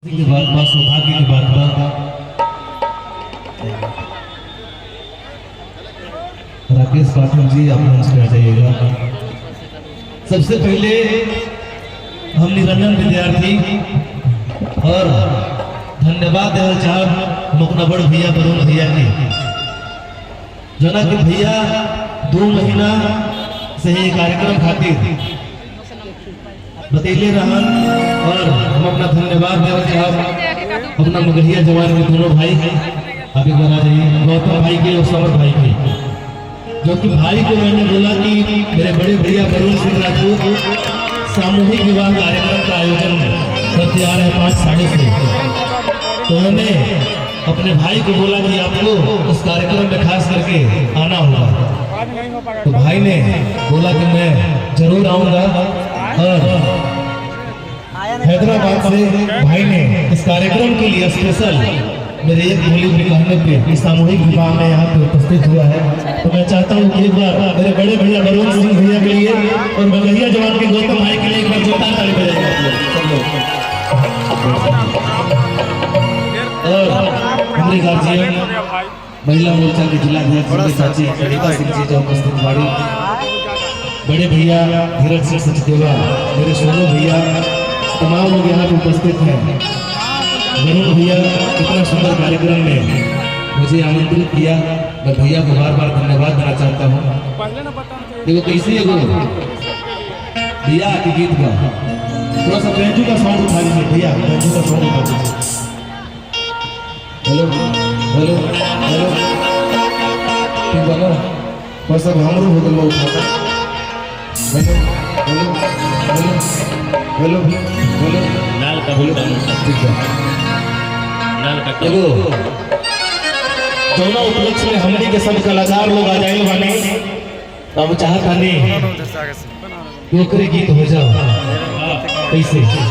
की बात बा, सौभाग्य की बात बा। राकेश पाठक जी आप मंच पे आ जाइएगा। सबसे पहले हम निरंजन विद्यार्थी और धन्यवाद देना चाहब हम अपना बड़ भैया वरुण भैया के जना के भैया 2 महीना से ये कार्यक्रम खातिर बतैले रहन और हम अपना धन्यवाद देना चाहब अपना मगहिया जवान के दोनों भाई आप एक बार आ जाइए, गौतम भाई के और समर भाई के, जो कि भाई को मैंने बोला कि मेरे बड़े भैया वरुण सिंह राजपूत सामूहिक विवाह कार्यक्रम का आयोजन करते आ रहे 5 साल से, तो मैंने अपने भाई को बोला कि आपको उस कार्यक्रम में खास करके आना होगा। तो भाई ने बोला कि मैं जरूर आऊंगा और हैदराबाद से भाई ने इस कार्यक्रम के लिए स्पेशल मेरे एक बोली के कहने पे इस सामूहिक विवाह में यहाँ पे उपस्थित हुआ है। तो मैं चाहता हूँ कि एक बार मेरे बड़े भैया वरुण सिंह भैया के लिए और मगहिया जवान के गौतम भाई के लिए एक बार जोरदार ताली बजाएगा। और हमारे गार्जियन महिला मोर्चा के जिला अध्यक्ष चाची कविता सिंह जी जो उपस्थित बाड़ी, बड़े भैया धीरज सिंह सचदेवा, मेरे सोनू भैया, तमाम लोग यहाँ पे उपस्थित हैं। वरुण भैया इतना सुंदर कार्यक्रम में मुझे आमंत्रित किया, मैं भैया को बार बार धन्यवाद देना चाहता हूँ। देखो कैसे है वो भैया के गीत का थोड़ा सा बैंजू का साउंड उठा लीजिए भैया, बैंजू का साउंड उठा लीजिए। हेलो हेलो हेलो ठीक बाबा बस अब हमरो हो गल उठा hello hello hello hello hello लाल का बोलो ठीक है। लाल का देखो दोनों उपलक्ष्य में हमने के सब कलाकार लोग आ जाए बने, तो हम चाहता नहीं ओकरे गीत हो जाओ कैसे की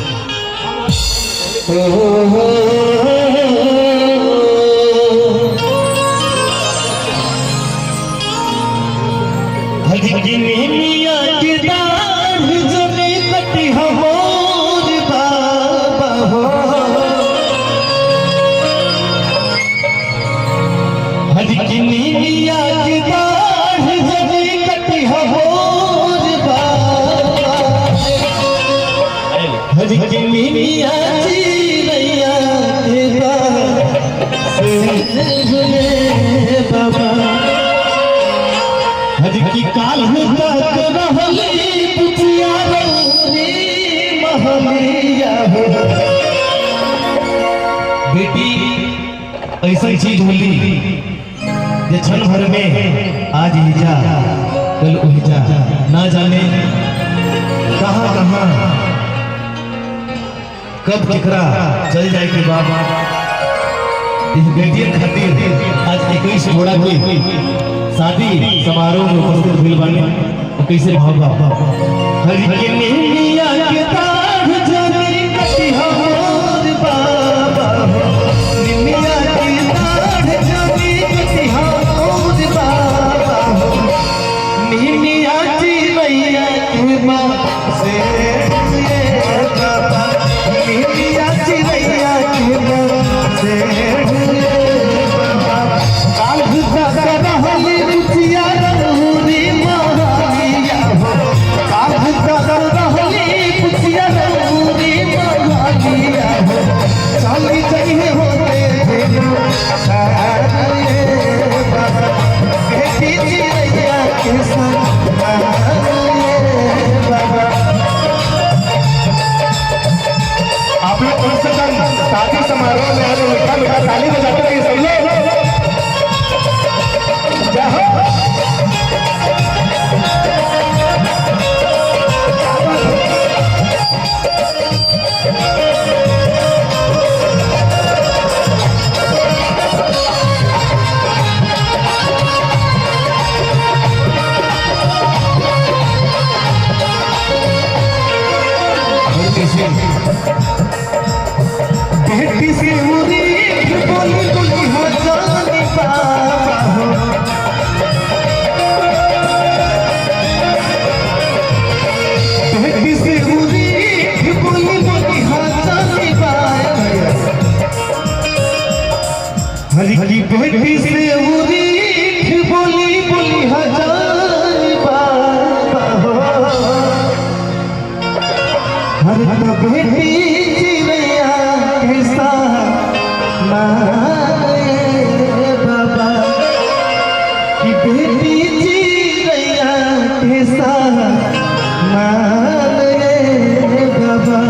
काल बेटी ऐसा चीज होली जे क्षण भर में आज ही जा कल उही जा, ना जाने कहाँ कहाँ कब केकरा चल जाए के बाद इस बेटियन खातिर आज 21 घोड़ा की शादी समारोह में उपस्थित भइल बानी। कैसे भाव हरि के निमिया के तार जनी कटी हमर बाबा, निमिया के तार जनी कटी हमर बाबा, निमिया की मैया के मां से ये बाबा, निमिया की मैया के मां से बाबा, काल भुता रहली रुचिया रहुरी महानिया हो, काल भुता रहली रुचिया रहुरी महानिया हो, चाली चाहिए होते बाबा, बेटी चिड़ैया के संग बाबा। आप लोग कम से कम शादी समारोह में आने मीठा मीठा ताली बजाते रहिए सब लोग। बेटी से मुरी बोली बोली हो जानी बाबा हो, बेटी से मुरी बोली बोली हो जानी बाबा। हरी की बेटी से उरीठ बोली बोली हजार बार हर बेटी चिड़ैया कैसा माए बाबा की बेटी चिड़ैया कैसा माए बाबा।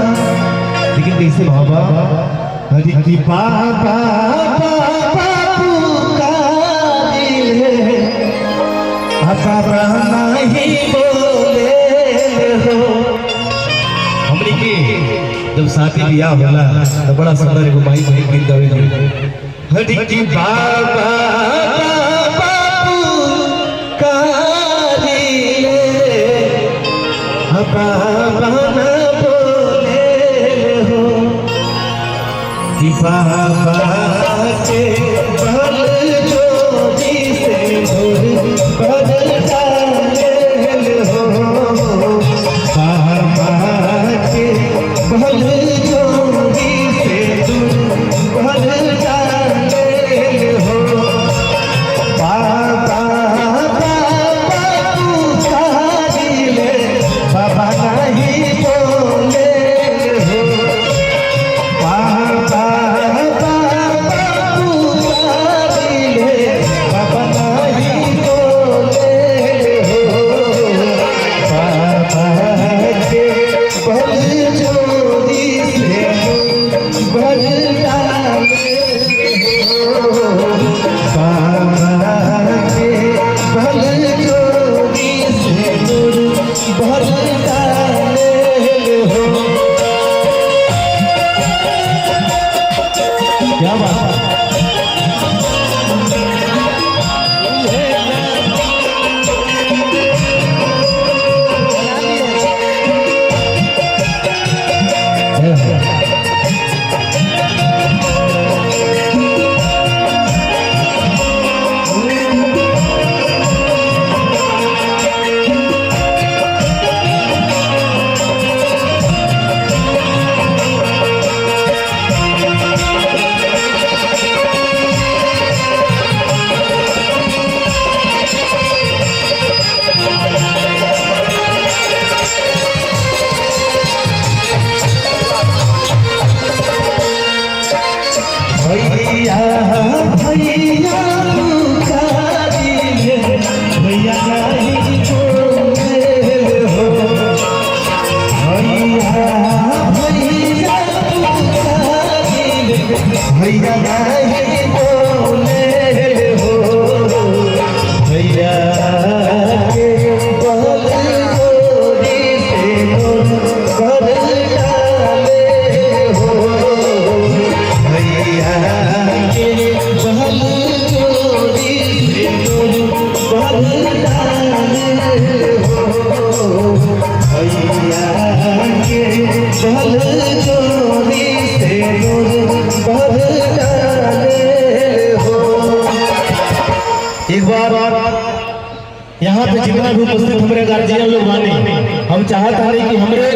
लेकिन कैसे बाबा हरी की बाबा बाबा नहीं बोले हो। हमनी के जब शादी बियाह होला तो बड़ा सुंदर एगो माई बहन गीत गावे हरी की बाबा बाबू कारी बाबा न बोले हो कि बाबा के बल जोड़ी से बदल डाले हो बाबा के बल जोड़ी से बदल डाले हो बाबा बाबा पुकारिले बाबा नहीं बोले हो बाबा बाबा पुकारिले बाबा नहीं बोले हो बाबा के बल जोड़ी से बल डाले हो बाबा के बल जोड़ी से बल डाले हो। क्या बात भैया भैया पुकारिले भैया नहीं बोले हो भैया भैया पुकारिले भैया नहीं बोले हो भैया के बल जोड़ी से बदल डाले हो भैया के बल जोड़ी से बदल डाले हो भैया के बल जोड़ी से बदल डाले हो। एक बार यहाँ पे जितना भी उपस्थित हमारे गार्जियन लोग माने हम चाहते हैं कि हमारे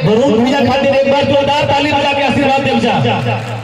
वरुण भैया खातिर एक बार जोरदार ताली बजा के आशीर्वाद देव जा।